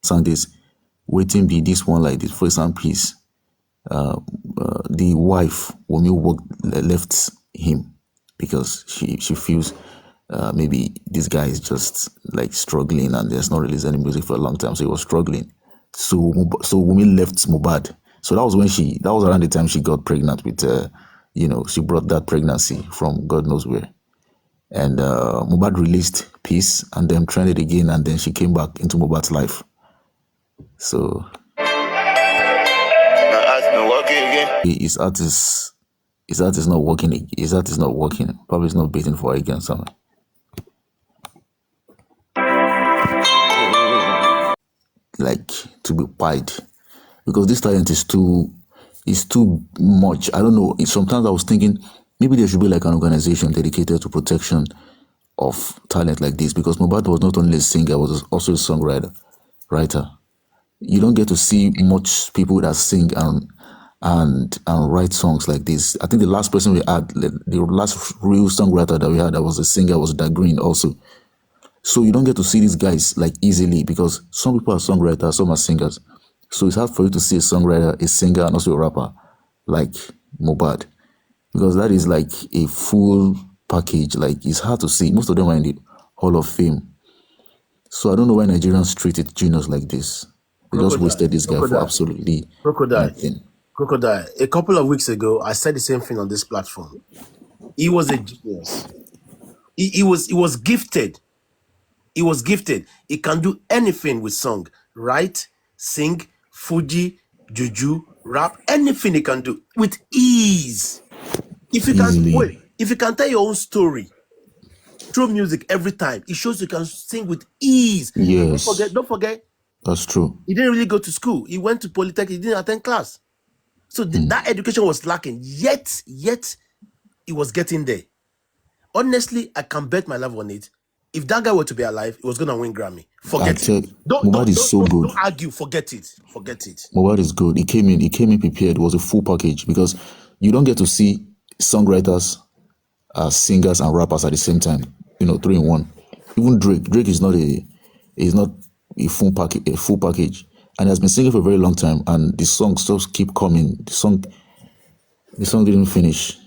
sang this, waiting be this one like this, for example, peace. The wife, Wunmi, left him because she feels maybe this guy is just like struggling and there's not released any music for a long time, so he was struggling. So Wunmi left Mohbad. So that was around the time she got pregnant with, she brought that pregnancy from God knows where. And Mohbad released Peace and then trended again, and then she came back into Mohbad's life. So his art is not working. His art is not working. Probably is not beating for her again. Something. Like to be pied, because this talent is too much. I don't know. Sometimes I was thinking maybe there should be like an organization dedicated to protection of talent like this, because Mohbad was not only a singer, was also a songwriter. You don't get to see much people that sing and write songs like this. I think the last person we had, the last real songwriter that we had that was a singer was Da Green also. So you don't get to see these guys like easily, because some people are songwriters, some are singers. So it's hard for you to see a songwriter, a singer, and also a rapper like Mohbad, because that is like a full package. Like it's hard to see. Most of them are in the Hall of Fame. So I don't know why Nigerians treated genius like this. They just wasted this guy for absolutely nothing. Crocodile. A couple of weeks ago, I said the same thing on this platform. He was a genius. He was gifted. He was gifted. He can do anything with song. Write, sing, Fuji, juju, rap, anything he can do with ease. If you can tell your own story through music every time, it shows you can sing with ease. Yes. Don't forget. That's true. He didn't really go to school. He went to Polytechnic. He didn't attend class. So that education was lacking. Yet he was getting there. Honestly, I can bet my life on it. If that guy were to be alive, he was going to win Grammy. Forget it. Mohbad is so good. Don't argue. Forget it. Mohbad is good. He came in prepared. It was a full package, because you don't get to see songwriters, singers, and rappers at the same time. 3 in 1. Even Drake is not a full package, and he has been singing for a very long time. And the songs just keep coming. The song didn't finish.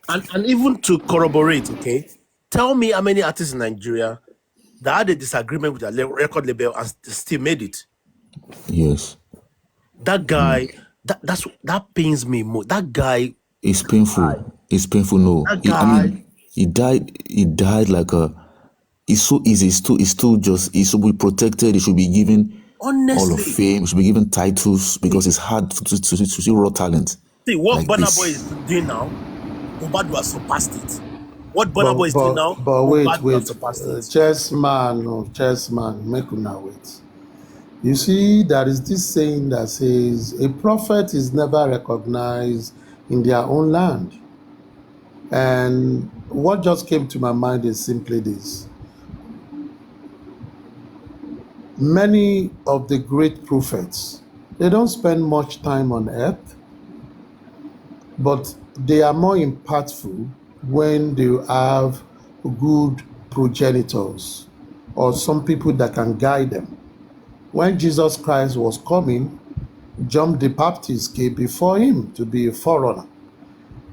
And even to corroborate, okay, tell me how many artists in Nigeria that had a disagreement with their record label and still made it. Yes. That guy, that pains me more. That guy is painful. It's painful. No, that guy, he died like a. It's so easy. It's too just. He should be protected. He should be given all of fame. He should be given titles, because it's hard to see raw talent. See what like Burna Boy is doing now. Mohbad was surpassed it. What Burna Boy is doing now. But wait, chessman, make una wait. You see, there is this saying that says a prophet is never recognized in their own land. And what just came to my mind is simply this. Many of the great prophets, they don't spend much time on earth, but they are more impactful when they have good progenitors or some people that can guide them. When Jesus Christ was coming, John the Baptist came before him to be a forerunner.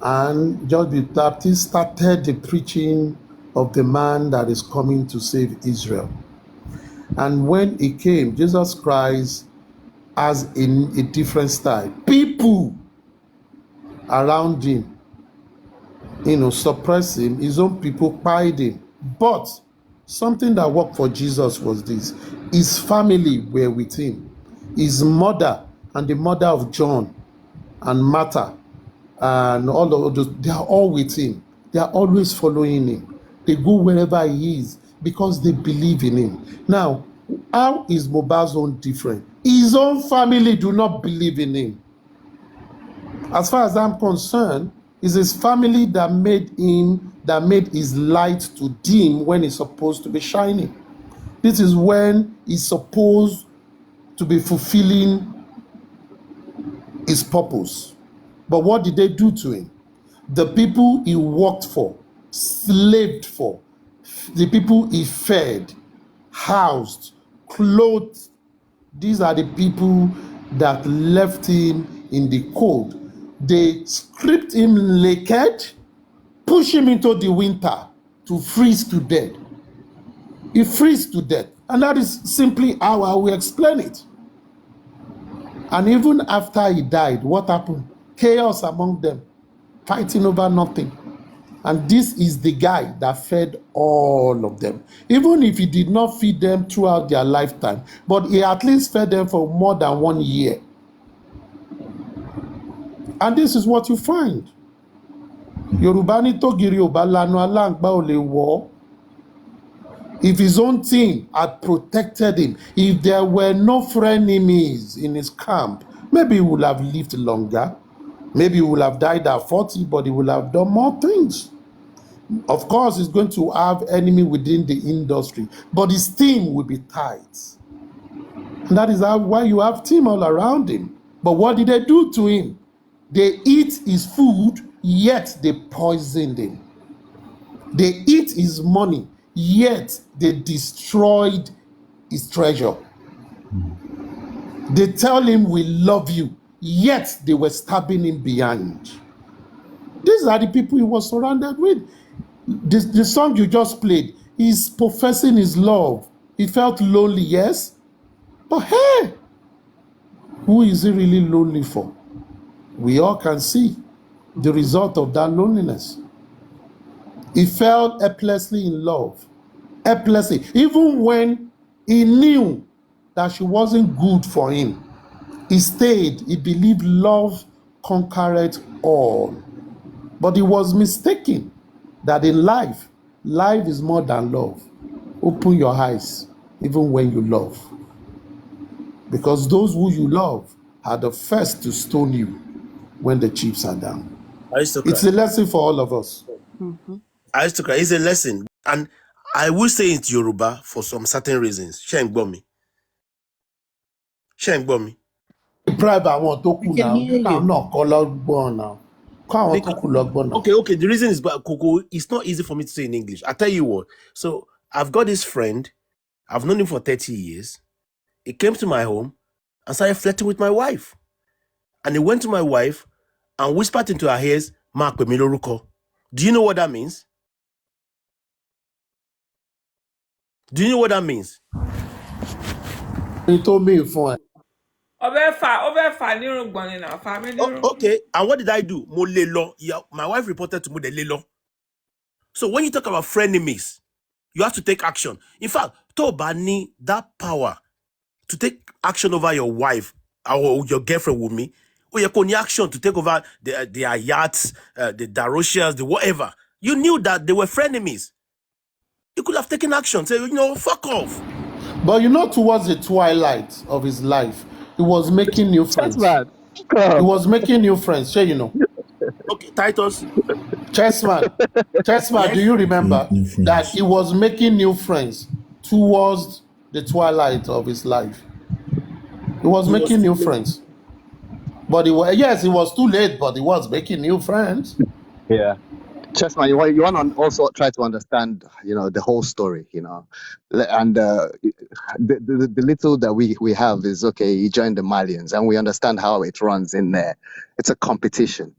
And John the Baptist started the preaching of the man that is coming to save Israel. And when he came, Jesus Christ has a different style. People around him, suppress him. His own people pied him. But something that worked for Jesus was this. His family were with him. His mother and the mother of John and Martha and all of those, they are all with him. They are always following him. They go wherever he is because they believe in him. Now, how is Mohbad's own different? His own family do not believe in him. As far as I'm concerned, it's his family that made his light to dim when it's supposed to be shining. This is when he's supposed to be fulfilling his purpose. But what did they do to him? The people he worked for, slaved for, the people he fed, housed, clothed, These are the people that left him in the cold. They stripped him naked, push him into the winter to freeze to death. He freeze to death. And that is simply how I will explain it. And even after he died, what happened? Chaos among them, fighting over nothing. And this is the guy that fed all of them. Even if he did not feed them throughout their lifetime, but he at least fed them for more than 1 year. And this is what you find. Yorùbá ní tògìrì ò bá lanu aláǹgbá ò lè wọ̀. If his own team had protected him, if there were no frenemies in his camp, maybe he would have lived longer. Maybe he would have died at 40, but he would have done more things. Of course, he's going to have enemy within the industry, but his team will be tight. And that is why you have team all around him. But what did they do to him? They eat his food, yet they poisoned him. They eat his money, yet they destroyed his treasure. They tell him, we love you, yet they were stabbing him behind. These are the people he was surrounded with. The song you just played, he's professing his love. He felt lonely, yes? But hey, who is he really lonely for? We all can see the result of that loneliness. He fell helplessly in love. Helplessly. Even when he knew that she wasn't good for him, he stayed. He believed love conquered all. But he was mistaken that in life is more than love. Open your eyes, even when you love. Because those who you love are the first to stone you when the chips are down. Aristocrat. It's a lesson for all of us. Aristocrat is a lesson. And I will say it Yoruba for some certain reasons. Shengbomi. Deprive àwọn tó kù We can now. hear Now, you. no, kọ́ lọ́gbọ́n now. Kọ́ àwọn tó kù lọ́gbọ́n now. Okay. The reason is, but Coco, it's not easy for me to say in English. I tell you what. So I've got this friend. I've known him for 30 years. He came to my home and started flirting with my wife. And he went to my wife and whispered into her ears, "Mark Pemiloruko." Do you know what that means? Do you know what that means? He told me fún ẹ. Over nírùngbọ̀n ni náà, fa mi nírùngbọ̀n. Okay. And what did I do? Mo lé lọ. Yeah, my wife reported to me the lé lọ. So when you talk about frenemies, you have to take action. In fact, tó o bá ní that power to take action over your wife or your girlfriend with me, or you can action to take over their yachts, the Daroshas, the whatever. You knew that they were frenemies. You could have taken action. Say, fuck off. But towards the twilight of his life, he was making new friends. Chessman. He was making new friends. Sure, Okay, Titus. Chessman, Yes. do you remember New friends. that he was making new friends towards the twilight of his life? He was making new friends. But he was too late, but he was making new friends. Yeah. Chessman, you want to also try to understand, the whole story, and the little that we have is, okay, he joined the Malians and we understand how it runs in there. It's a competition.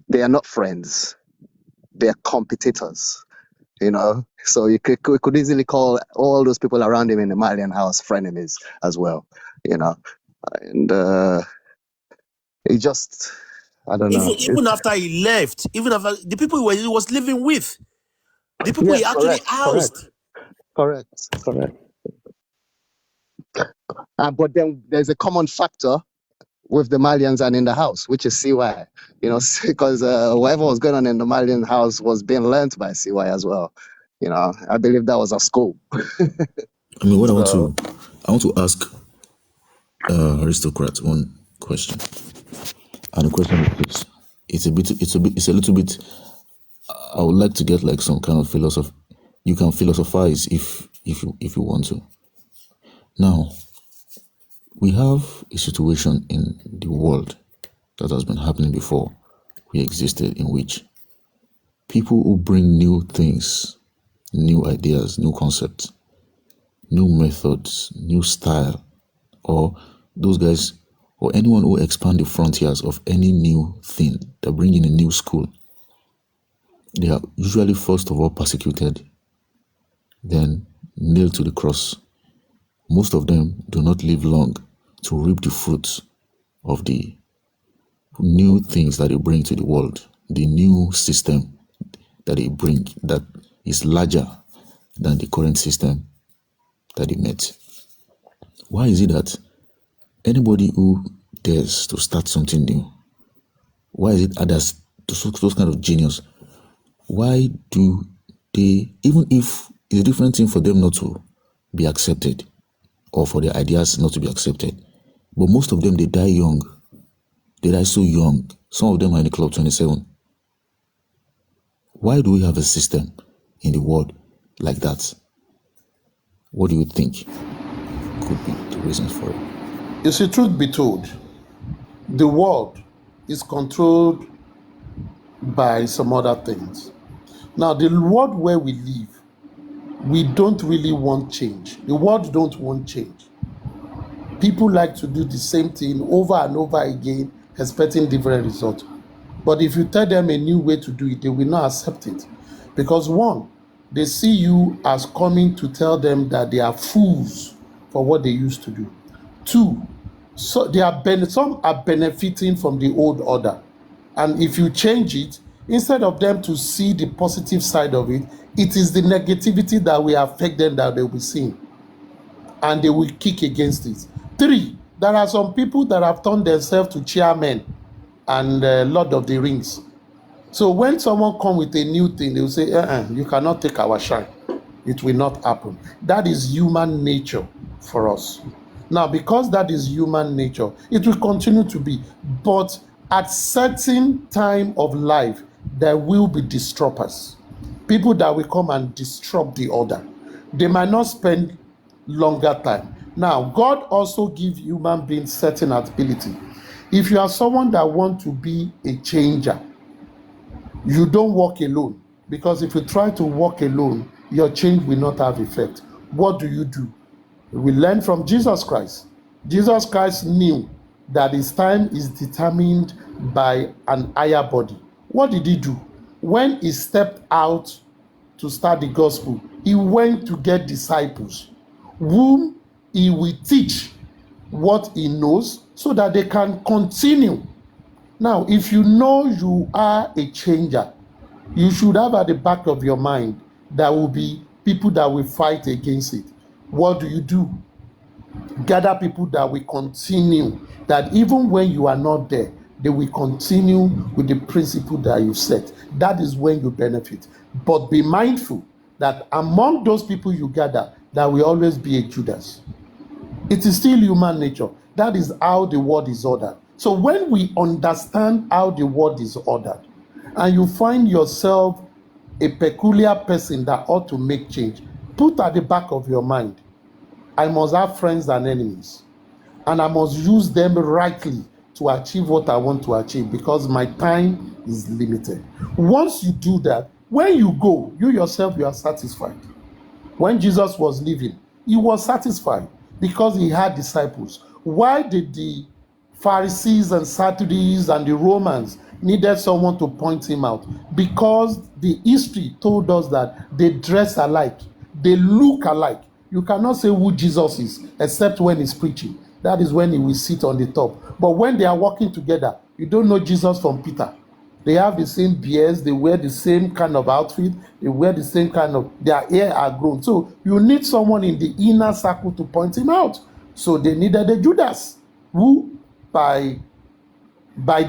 They are not friends. They are competitors, So you could easily call all those people around him in the Malian house frenemies as well, and he just, I don't know. Even after he left, even after the people he was living with, the people he Yes, actually correct. housed. Correct. But then there's a common factor with the Malians and in the house, which is CY, because whatever was going on in the Malian house was being learnt by CY as well. I believe that was a school. I mean, what I want to ask Aristocrat one question, and the question is this: it's a little bit. I would like to get like some kind of philosophy. You can philosophize if you want to. Now, we have a situation in the world that has been happening before we existed, in which people who bring new things, new ideas, new concepts, new methods, new style or those guys, or anyone who expand the frontiers of any new thing, that bring in a new school, they are usually first of all persecuted, then nailed to the cross. Most of them do not live long to reap the fruits of the new things that they bring to the world, the new system that they bring that is larger than the current system that they met. Why is it that anybody who dares to start something new, why is it others, those kind of genius, why do they, even if it's a different thing for them not to be accepted or for their ideas not to be accepted, but most of them, they die young. They die so young. Some of them are in the Club 27. Why do we have a system in the world like that? What do you think could be the reasons for it? You see, truth be told, the world is controlled by some other things. Now, the world where we live, we don't really want change. The world don't want change. People like to do the same thing over and over again, expecting different results. But if you tell them a new way to do it, they will not accept it. Because one, they see you as coming to tell them that they are fools for what they used to do. Two, so some are benefiting from the old order. And if you change it, instead of them to see the positive side of it, it is the negativity that will affect them that they will be seeing. And they will kick against it. Three, there are some people that have turned themselves to chairmen and Lord of the Rings. So when someone comes with a new thing, they will say, you cannot take our shine. It will not happen. That is human nature for us. Now, because that is human nature, it will continue to be. But at certain time of life, there will be disruptors. People that will come and disrupt the order. They might not spend longer time. Now, God also gives human beings certain ability. If you are someone that wants to be a changer, you don't walk alone. Because if you try to walk alone, your change will not have effect. What do? We learn from Jesus Christ. Jesus Christ knew that his time is determined by an higher body. What did he do? When he stepped out to start the gospel, he went to get disciples whom he will teach what he knows so that they can continue. Now, if you know you are a changer, you should have at the back of your mind there will be people that will fight against it. What do? Gather people that will continue, that even when you are not there, they will continue with the principle that you set. That is when you benefit. But be mindful that among those people you gather, there will always be a Judas. It is still human nature. That is how the world is ordered. So when we understand how the world is ordered, and you find yourself a peculiar person that ought to make change, put at the back of your mind, I must have friends and enemies, and I must use them rightly to achieve what I want to achieve, because my time is limited. Once you do that, when you go, you yourself, you are satisfied. When Jesus was living, he was satisfied because he had disciples. Why did the Pharisees and Sadducees and the Romans needed someone to point him out? Because the history told us that they dress alike, they look alike. You cannot say who Jesus is except when he's preaching. That is when he will sit on the top. But when they are walking together, you don't know Jesus from Peter. They have the same beards, they wear the same kind of outfit, they wear the same kind of, their hair are grown. So you need someone in the inner circle to point him out. So they needed a Judas, who by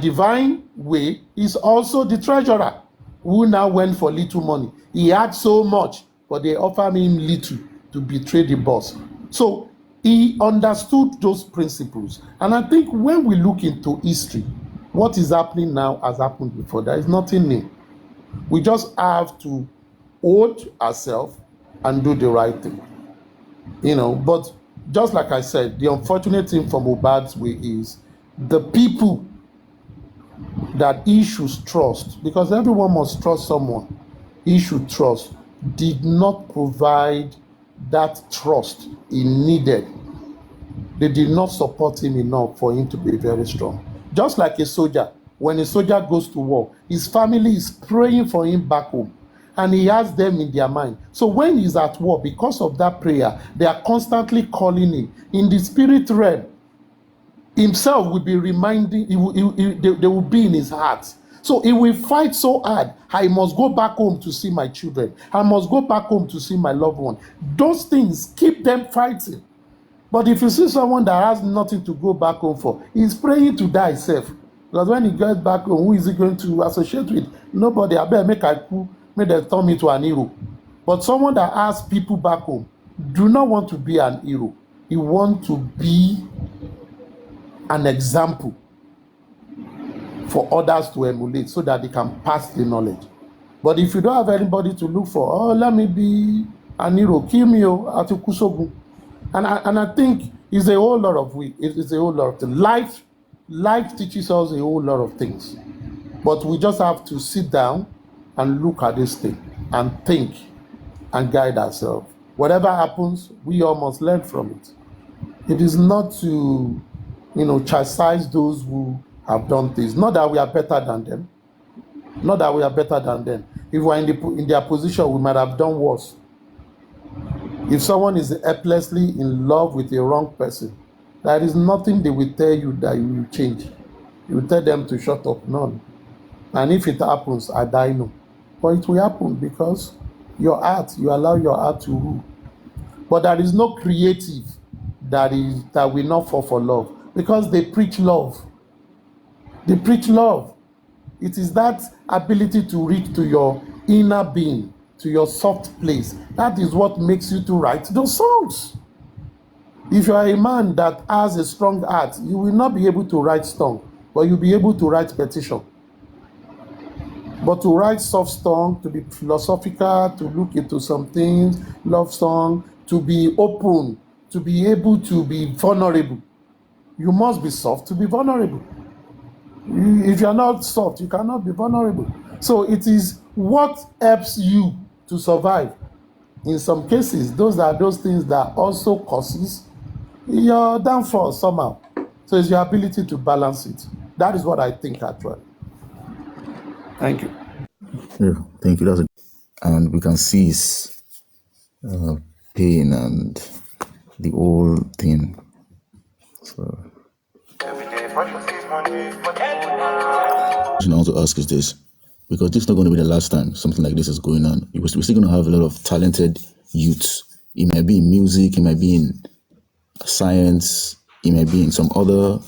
divine way is also the treasurer, who now went for little money. He had so much, but they offered him little to betray the boss. So he understood those principles. And I think when we look into history, what is happening now has happened before. There is nothing new. We just have to hold ourselves and do the right thing. But just like I said, the unfortunate thing for Mohbad's way is the people that he should trust, because everyone must trust someone he should trust, did not provide that trust he needed They did not support him enough for him to be very strong. Just like a soldier, when a soldier goes to war, his family is praying for him back home, and he has them in their mind. So when he's at war, because of that prayer, they are constantly calling him. In the spirit realm, himself will be reminding, they will be in his heart. So he will fight so hard. I must go back home to see my children. I must go back home to see my loved one. Those things keep them fighting. But if you see someone that has nothing to go back home for, he's praying to die himself. Because when he gets back home, who is he going to associate with? Nobody. I better make a coup, make them turn me to an hero. But someone that has people back home do not want to be an hero. He wants to be an example for others to emulate so that they can pass the knowledge. But if you don't have anybody to look for, oh, let me be an hero, kill me, Atukusogun. And I think it's a whole lot of it's a whole lot of things. Life teaches us a whole lot of things. But we just have to sit down and look at this thing and think and guide ourselves. Whatever happens, we all must learn from it. It is not to, chastise those who have done things. Not that we are better than them. Not that we are better than them. If we were in their position, we might have done worse. If someone is helplessly in love with a wrong person, there is nothing they will tell you that you will change. You will tell them to shut up, none. And if it happens, I die no. But it will happen because you allow your heart to rule. But there is no creative that will not fall for love, because they preach love. They preach love. It is that ability to reach to your inner being, to your soft place. That is what makes you to write those songs. If you are a man that has a strong heart, you will not be able to write song, but you'll be able to write petition. But to write soft song, to be philosophical, to look into some things, love song, to be open, to be able to be vulnerable, you must be soft to be vulnerable. If you're not soft, you cannot be vulnerable. So it is what helps you to survive. In some cases, those are those things that also causes your downfall somehow. So it's your ability to balance it. That is what I think actually. Thank you. Yeah, thank you. And we can see his pain and the whole thing. So, I want to ask is this, because this is not going to be the last time something like this is going on. We're still going to have a lot of talented youths. It might be in music, it might be in science, it might be in some other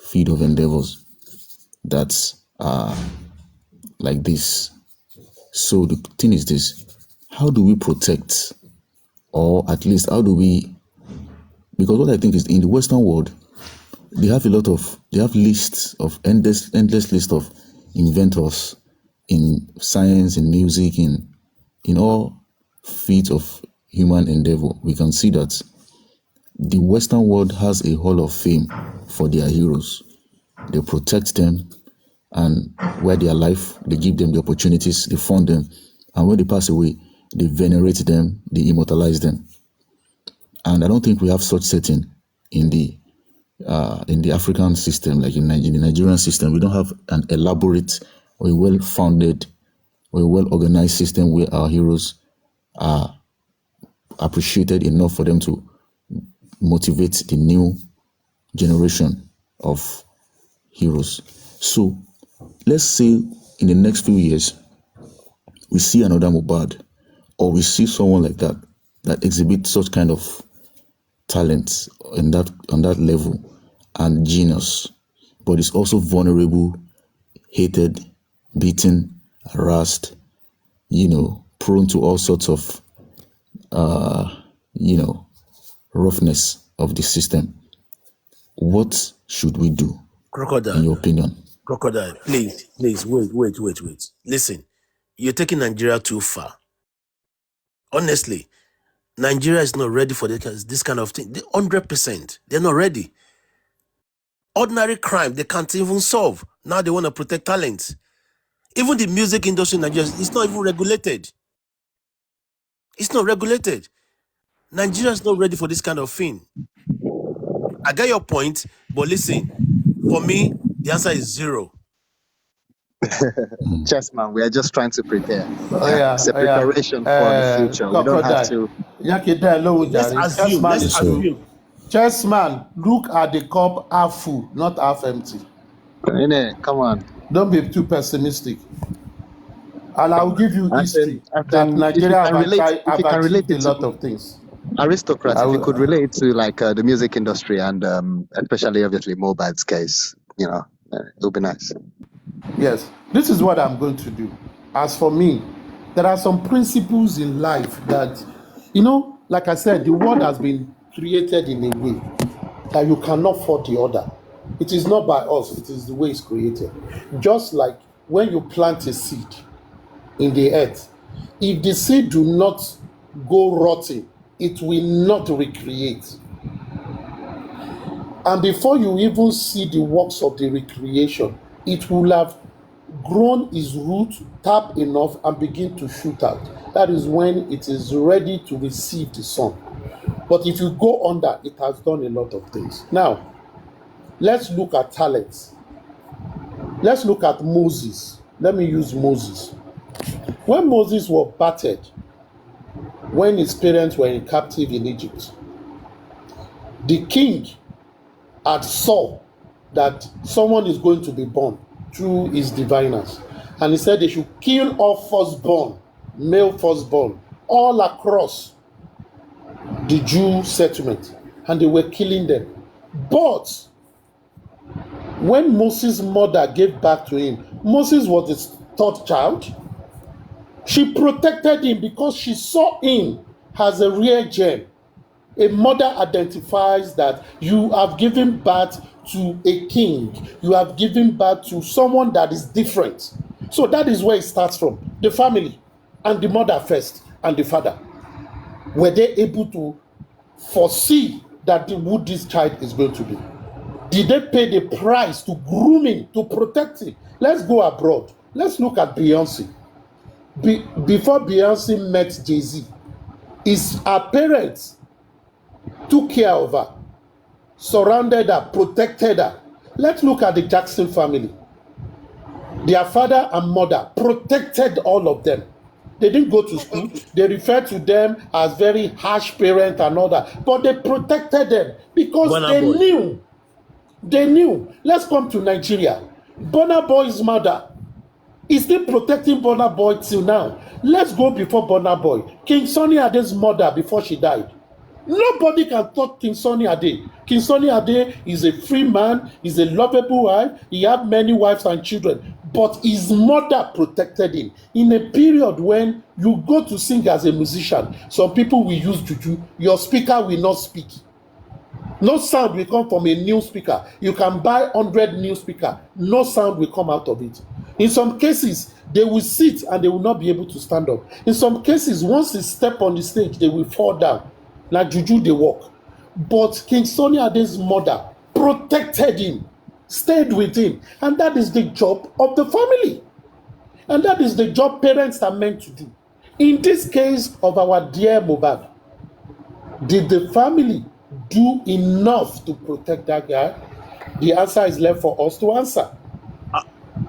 field of endeavors that are like this. So the thing is this: how do we protect, or at least how do we? Because what I think is, in the Western world, they have lists of endless list of inventors in science, in music, in all fields of human endeavor. We can see that the Western world has a hall of fame for their heroes. They protect them, and where they are alive, they give them the opportunities, they fund them, and when they pass away, they venerate them, they immortalize them. And I don't think we have such setting in the African system, like in the Nigerian system. We don't have an elaborate or a well-founded or a well-organized system where our heroes are appreciated enough for them to motivate the new generation of heroes. So let's say in the next few years, we see another Mohbad, or we see someone like that exhibits such kind of talent on that level and genius, but is also vulnerable, hated, beaten, harassed, prone to all sorts of roughness of the system. What should we do, Crocodile, in your opinion? Crocodile, please, wait. Listen, you're taking Nigeria too far. Honestly, Nigeria is not ready for this kind of thing. 100%. They're not ready. Ordinary crime, they can't even solve. Now they want to protect talent. Even the music industry in Nigeria is not even regulated. It's not regulated. Nigeria is not ready for this kind of thing. I get your point, but listen, for me, the answer is 0. Chessman, we are just trying to prepare. Oh Yeah, yeah, it's a oh yeah. preparation for the future. We don't have Crocodile. to. Yakida Lowu Let's Jare. assume. Chessman Let's is So- true. assume. Chessman, look at the cup half full, not half empty. Come on. Don't be too pessimistic. And I'll give you history As that in, if you Nigeria can relate, if have you can relate achieved a it lot to of things. aristocrats, I if you will- could relate to like the music industry and especially obviously Mohbad's case, it would be nice. Yes, this is what I'm going to do. As for me, there are some principles in life that, like I said, the world has been created in a way that you cannot fault the other. It is not by us, it is the way it's created. Just like when you plant a seed in the earth, if the seed do not go rotting, it will not recreate. And before you even see the works of the recreation, it will have grown its root, tap enough, and begin to shoot out. That is when it is ready to receive the sun. But if you go under, it has done a lot of things. Now, let's look at talents. Let's look at Moses. Let me use Moses. When Moses was battered, when his parents were in captive in Egypt, the king had saw that someone is going to be born through his diviners. And he said they should kill all firstborn, male firstborn, all across the Jew settlement. And they were killing them. But when Moses' mother gave birth to him, Moses was his third child. She protected him because she saw him as a rare gem. A mother identifies that you have given birth to a king. You have given birth to someone that is different. So that is where it starts from. The family and the mother first and the father. Were they able to foresee that who this child is going to be? Did they pay the price to groom him, to protect him? Let's go abroad. Let's look at Beyonce. Before Beyonce met Jay-Z, her parents took care of her, surrounded her, protected her. Let's look at the Jackson family. Their father and mother protected all of them. They didn't go to school. They referred to them as very harsh parents and all that. But they protected them because Burna they Boy. knew. They knew. Let's come to Nigeria. Burna Boy's mother is still protecting Burna Boy till now. Let's go before Burna Boy. King Sunny Ade's mother before she died. Nobody can touch King Sunny Ade. King Sunny Ade is a free man, he's a lovable wife, he had many wives and children, but his mother protected him. In a period when you go to sing as a musician, some people will use juju, your speaker will not speak. No sound will come from a new speaker. You can buy 100 new speaker, no sound will come out of it. In some cases, they will sit and they will not be able to stand up. In some cases, once they step on the stage, they will fall down. Like juju, they walk. But King Sunny Ade's mother protected him, stayed with him. And that is the job of the family. And that is the job parents are meant to do. In this case of our dear Mohbad, did the family do enough to protect that guy? The answer is left for us to answer.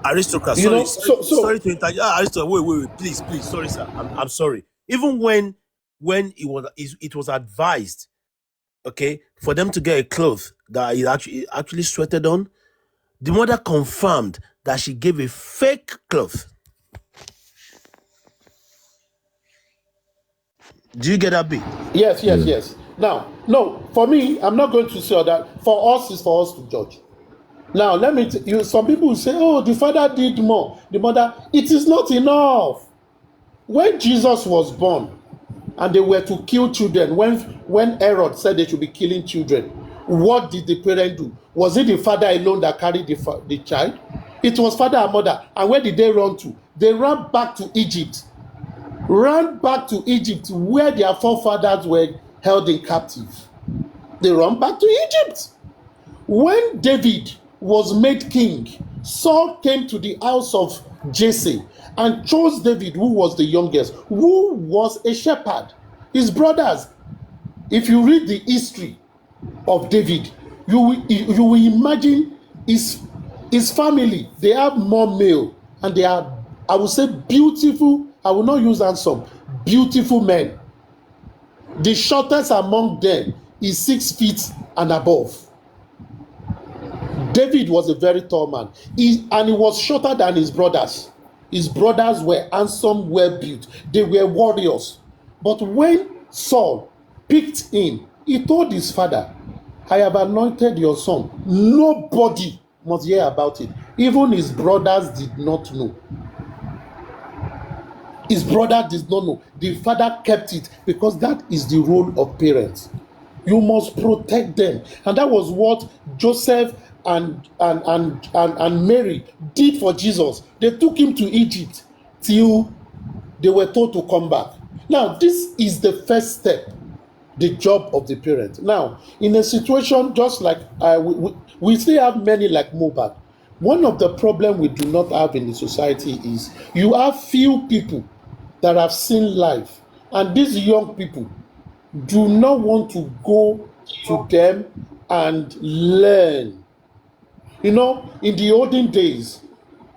Aristocrat, You sorry, know, sorry to interrupt. Aristocrat, wait, please, sorry, sir. I'm sorry. Even when it was advised, okay, for them to get a cloth that he actually sweated on, the mother confirmed that she gave a fake cloth. Do you get that bit? Yes. Now, no, for me, I'm not going to say that. For us, it's for us to judge. Now, let me some people will say, oh, the father did more. The mother, it is not enough. When Jesus was born and they were to kill children, when Herod said they should be killing children, what did the parent do? Was it the father alone that carried the child? It was father and mother. And where did they run to? They ran back to Egypt. Ran back to Egypt where their forefathers were held in captive. They ran back to Egypt. When David was made king, Saul came to the house of Jesse and chose David, who was the youngest, who was a shepherd. His brothers, if you read the history of David, you will imagine his family. They have more male, and they are, I would say, beautiful. I will not use handsome, beautiful men. The shortest among them is 6 feet and above. David was a very tall man, and he was shorter than his brothers. His brothers were handsome, well built. They were warriors. But when Saul picked him, he told his father, I have anointed your son. Nobody must hear about it. Even his brothers did not know. His brother did not know. The father kept it because that is the role of parents. You must protect them. And that was what Joseph and Mary did for Jesus. They took him to Egypt till they were told to come back. Now, this is the first step, the job of the parent. Now, in a situation just like we still have many like Mohbad. One of the problems we do not have in the society is you have few people that have seen life, and these young people do not want to go to them and learn. You know, in the olden days,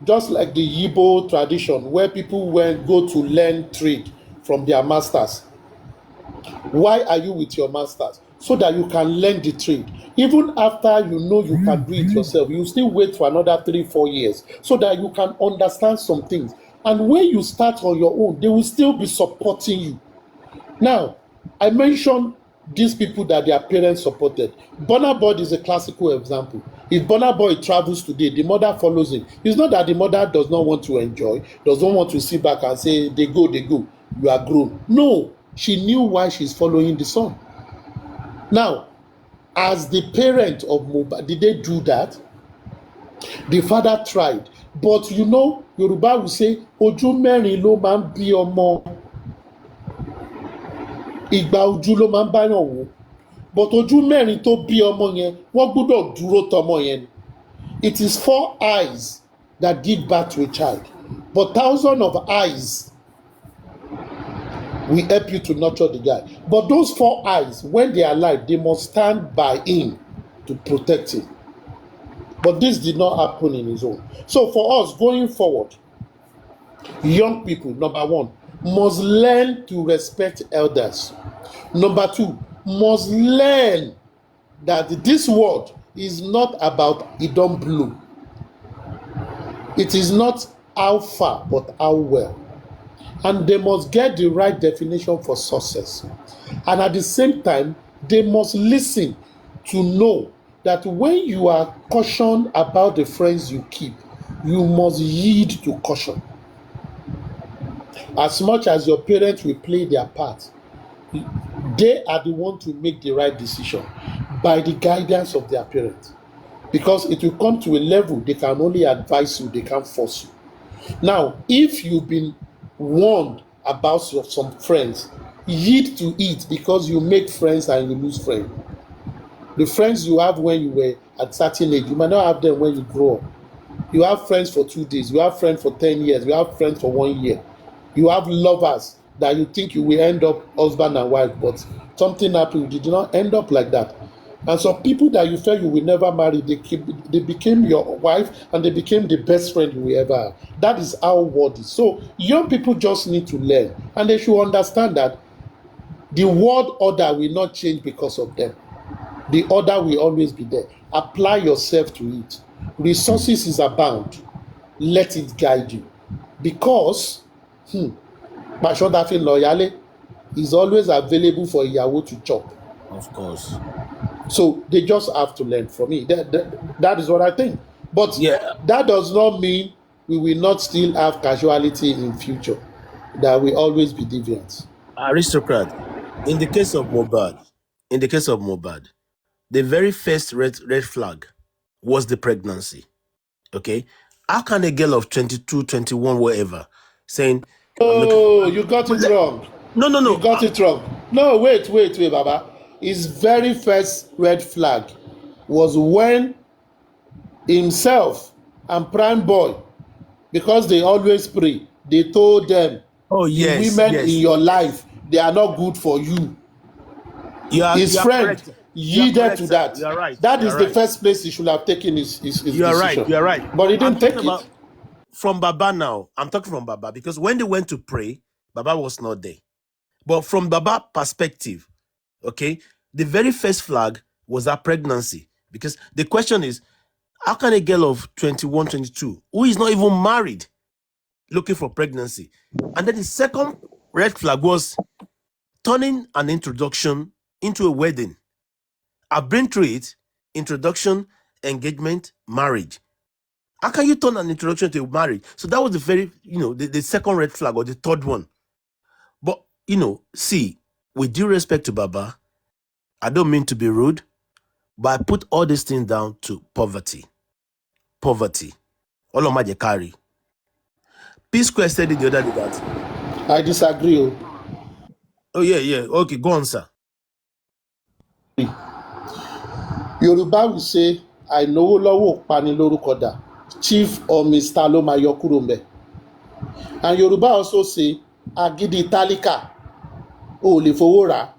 just like the Igbo tradition, where people go to learn trade from their masters. Why are you with your masters? So that you can learn the trade. Even after you know you can do it yourself, you still wait for another 3-4 years so that you can understand some things. And when you start on your own, they will still be supporting you. Now, I mentioned these people that their parents supported. Burna Boy is a classical example. If Burna Boy travels today, the mother follows him. It's not that the mother does not want to enjoy, doesn't want to sit back and say, they go, you are grown. No, she knew why she's following the son. Now, as the parent of Mohbad, did they do that? The father tried. But you know, Yoruba will say, Ojú mẹ́rin ló máa ń bí ọmọ. Ìgbà ojú ló máa ń báyàn wò. But ojú mẹ́rin tó bí ọmọ yẹn, wọ́n gbọ́dọ̀ dúró tọmọ yẹn. It is 4 eyes that give birth to a child. But thousands of eyes will help you to nurture the guy. But those 4 eyes, when they are alive, they must stand by him to protect him. But this did not happen in his own. So for us, going forward, young people, number 1, must learn to respect elders. Number 2, must learn that this world is not about Idon Blue. It is not how far, but how well. And they must get the right definition for success. And at the same time, they must listen to know that when you are cautioned about the friends you keep, you must yield to caution. As much as your parents will play their part, they are the ones to make the right decision by the guidance of their parents. Because it will come to a level they can only advise you, they can't force you. Now, if you've been warned about some friends, yield to it because you make friends and you lose friends. The friends you have when you were at certain age, you might not have them when you grow up. You have friends for 2 days, you have friends for 10 years, you have friends for 1 year. You have lovers that you think you will end up husband and wife, but something happened, you did not end up like that. And some people that you felt you will never marry, they became your wife and they became the best friend you will ever have. That is how world is. So young people just need to learn, and they should understand that the world order will not change because of them. The order will always be there. Apply yourself to it. Resources is abound. Let it guide you. Because Bashodafin Loyale is always available for Ìyàwó to chop. Of course. So they just have to learn from me. That is what I think. But Yeah. that does not mean we will not still have casualty in future. That will always be deviant. Aristocrat. In the case of Mohbad, the very first red flag was the pregnancy. Okay? How can a girl of 22, 21, whatever, saying, Oh, you got it wrong. No. You got it wrong. No, wait, Baba. His very first red flag was when himself and Prime Boy, because they always pray, they told them, oh, the yes, women yes. in your life, they are not good for you. You are His friend, correct. You are yielded correct, to sir. that. You are right. That You is are the right. first place he should have taken his You are right. decision. You are right. But he I'm didn't talking take about it. from Baba now. I'm talking from Baba because when they went to pray, Baba was not there. But from Baba perspective, okay, the very first flag was that pregnancy. Because the question is, how can a girl of 21, 22, who is not even married, looking for pregnancy? And then the second red flag was turning an introduction into a wedding. I've been through it: introduction, engagement, marriage. How can you turn an introduction to a marriage? So that was the very, the second red flag, or the third one. But, see, with due respect to Baba, I don't mean to be rude, but I put all these things down to poverty. Poverty. Olomaje carry. P Square said it the other day that. I disagree. Oh, yeah. Okay, go on, sir. Yoruba will say, àìnáwó lọ́wọ́ ò pani lórúkọ dà. Chief or Mr. ló máa yọ kúrò ńbẹ̀. And Yoruba also say, agídí tálíkà ò lè fowó rà.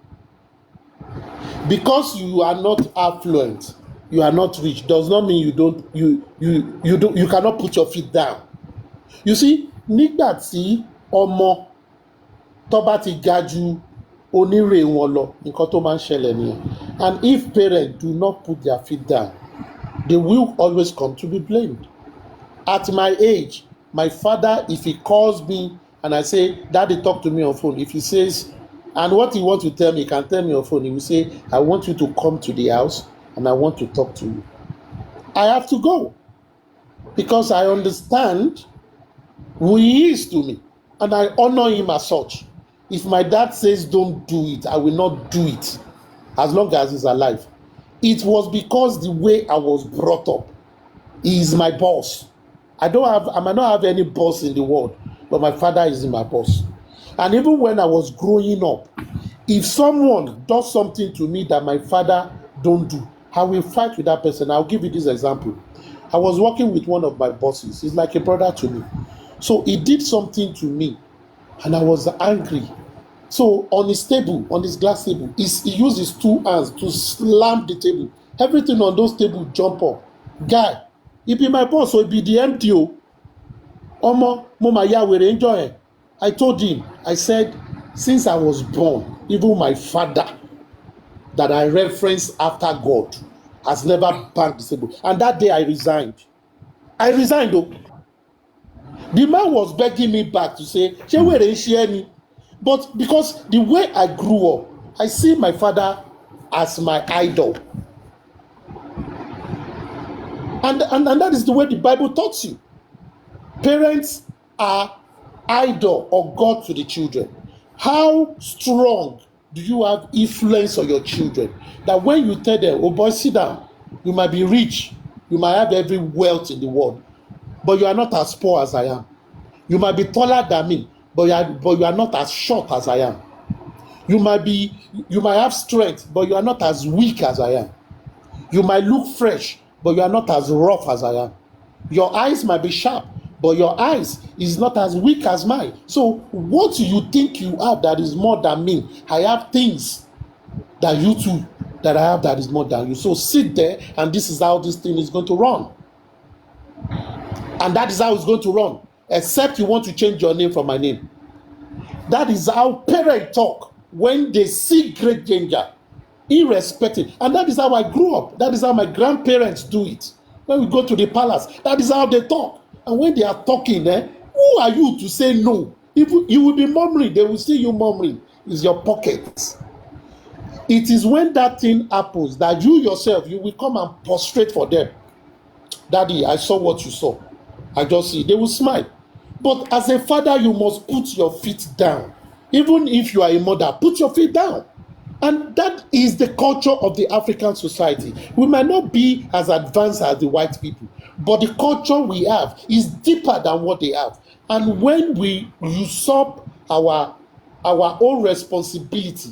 Because you are not affluent, you are not rich, does not mean you cannot put your feet down. You see, nígbà tí ọmọ tó bá ti ga ju onírè wọn lọ, nǹkan tó máa ń ṣẹlẹ̀ nìyẹn. And if parents do not put their feet down, they will always come to be blamed. At my age, my father, if he calls me and I say, Daddy, talk to me on phone, if he says, and what he wants to tell me, he can tell me on phone, he will say, I want you to come to the house and I want to talk to you. I have to go because I understand who he is to me and I honor him as such. If my dad says don't do it, I will not do it as long as he's alive. It was because the way I was brought up. He is my boss. I might not have any boss in the world, but my father is my boss. And even when I was growing up, if someone does something to me that my father don't do, I will fight with that person. I'll give you this example. I was working with one of my bosses. He's like a brother to me. So he did something to me, and I was angry. So on his table, on his glass table, he used his two hands to slam the table. Everything on those tables jump up. Guy, he be my boss, so he be the MTO. Omo, mo ya were enjoy. I told him, I said, since I was born, even my father that I reference after God has never banged the table. And that day I resigned. Though. The man was begging me back to say, "Ṣé wèrè ń ṣe ẹ́ ni?" But because the way I grew up, I see my father as my idol. And that is the way the Bible taught you. Parents are idol or God to the children. How strong do you have influence on your children? That when you tell them, oh boy, sit down, you might be rich, you might have every wealth in the world, but you are not as poor as I am. You might be taller than me, but you are not as short as I am. You might have strength, but you are not as weak as I am. You might look fresh, but you are not as rough as I am. Your eyes might be sharp, but your eyes is not as weak as mine. So what you think you have that is more than me, I have things that you too, that I have that is more than you. So sit there, and this is how this thing is going to run. And that is how it's going to run. Except you want to change your name from my name. That is how parents talk when they see great danger, irrespective. And that is how I grew up. That is how my grandparents do it. When we go to the palace, that is how they talk. And when they are talking, who are you to say no? If you will be murmuring, they will see you murmuring. It's your pocket. It is when that thing happens that you yourself, you will come and prostrate for them. Daddy, I saw what you saw. I just see. They will smile. But as a father, you must put your feet down. Even if you are a mother, put your feet down. And that is the culture of the African society. We might not be as advanced as the white people, but the culture we have is deeper than what they have. And when we usurp our own responsibility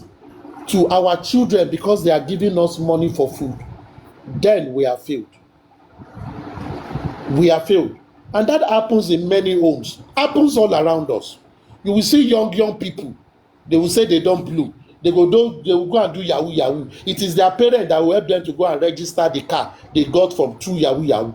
to our children because they are giving us money for food, then we are failed. We are failed. And that happens in many homes. Happens all around us. You will see young people. They will say they don't blow. They will go and do yahoo yahoo. It is their parent that will help them to go and register the car they got from through yahoo yahoo.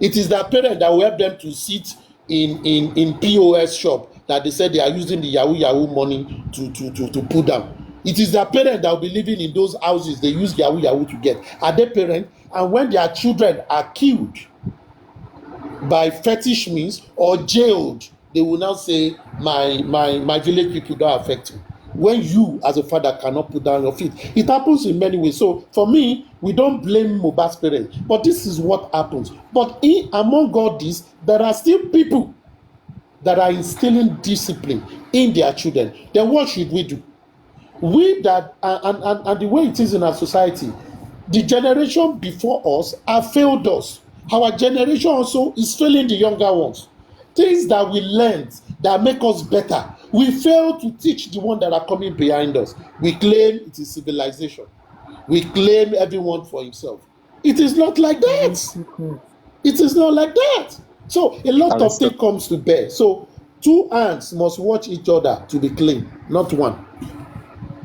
It is their parent that will help them to sit in POS shop that they said they are using the yahoo yahoo money to put down. It is their parent that will be living in those houses they use yahoo yahoo to get. Are they parents? And when their children are killed by fetish means or jailed, they will now say, my village people don't affect me. When you, as a father, cannot put down your feet. It happens in many ways. So, for me, we don't blame Mohbad's parents, but this is what happens. But among all this, there are still people that are instilling discipline in their children. Then what should we do? We that, and the way it is in our society, the generation before us have failed us. Our generation also is failing the younger ones. Things that we learned that make us better, we fail to teach the ones that are coming behind us. We claim it is civilization. We claim everyone for himself. It is not like that. It is not like that. So a lot of things comes to bear. So 2 hands must watch each other to be clean, not one.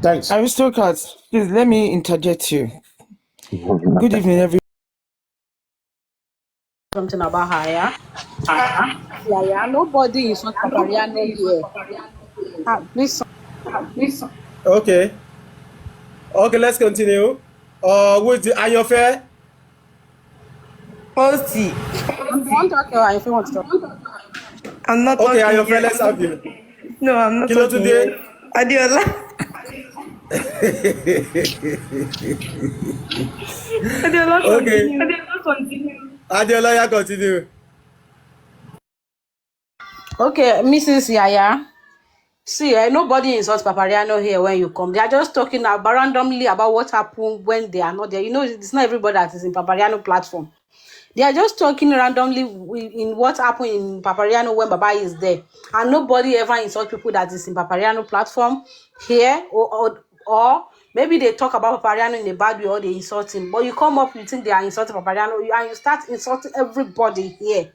Thanks. Aristocrats, please let me interject you. Good evening, everyone. Something about her, yeah? Yeah, nobody is not Papariano here. Please. Okay, let's continue. With the Ayofe. Posty. I'm talking about if you want to talk. I'm not Okay, talking Ayofe, yet. let's have you. No, I'm not Kilo talking today. yet. Adiola. Adiola, Okay. Adiola, you continue. Okay, Mrs. Yaya. See, nobody insults Papariano here when you come. They are just talking about randomly about what happened when they are not there. You know, it's not everybody that is in Papariano platform. They are just talking randomly in what happened in Papariano when Baba is there. And nobody ever insults people that is in Papariano platform here or maybe they talk about Papariano in a bad way or they insult him. But you come up, you think they are insulting Papariano and you start insulting everybody here.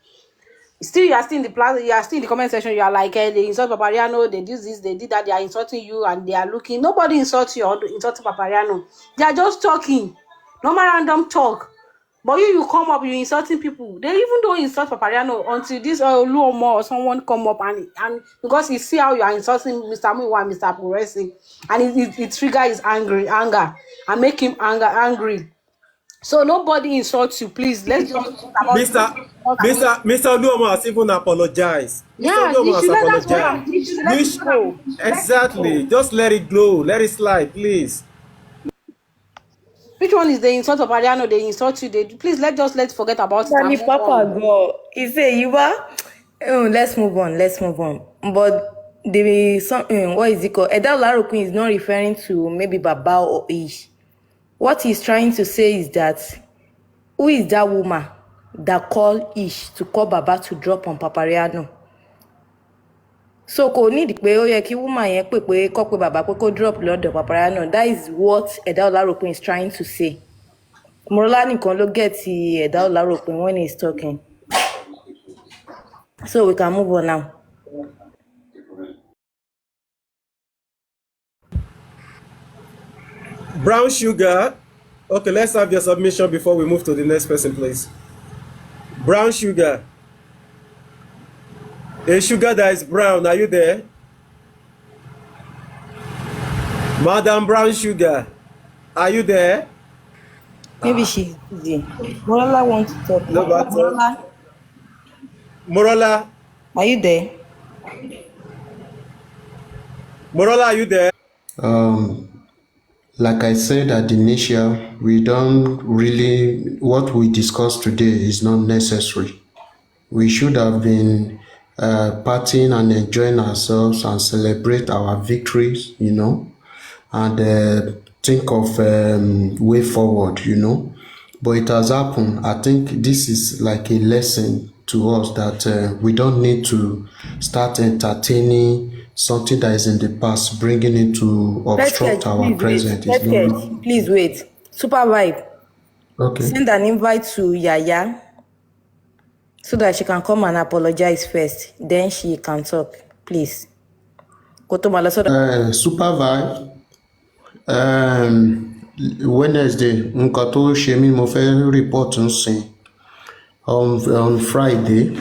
Still, you are still in the comment section. You are like, hey, they insult Papariano, they do this, they did that, they are insulting you, and they are looking. Nobody insults you or insulting Papariano. They are just talking, normal random talk. But you come up, you insulting people. They even don't insult Papariano until this Luomo or someone come up and because you see how you are insulting Mr. Muiwa and Mr. Puresi, and it trigger his anger and make him angry. So nobody insults you, please. Let's just talk about Mr. Oluomo has even apologized. Yeah, that's what I'm teaching. Let it go. Exactly. Just let it go. Let it slide, please. Which one is the insult of Ariano? They insult you. Please let's forget about it. Danny Papa go. He say you are. Let's move on. But what is it called? Edel Larokun is not referring to maybe Baba or Ish. What he's trying to say is that who is that woman that called Ish to call Baba to drop on Papariano? So kò need pé ó yẹ kí woman yẹn pé kó pé Baba pé kó drop lọ́dọ̀ Papariano. That is what Edel Larokun is trying to say. Morola nìkan ló get Edel Larokun when he's talking. So we can move on now. Brown sugar. Okay, let's have your submission before we move to the next person, please. Brown sugar. A sugar that is brown, are you there? Madam Brown Sugar, are you there? Maybe she's busy. Morola wants to talk. No, but Morola, are you there? Morola, are you there? Like I said at the initial, we don't really, what we discussed today is not necessary. We should have been partying and enjoying ourselves and celebrate our victories, and think of way forward, But it has happened. I think this is like a lesson to us that we don't need to start entertaining something that is in the past, bringing it to obstruct our present. Please wait. Super Vibe. Okay. Send an invite to Yaya so that she can come and apologize first. Then she can talk. Please. Go to Super Vibe. Wednesday, nǹkan tó ṣe mí mo fẹ́ report ń sìn. On Friday,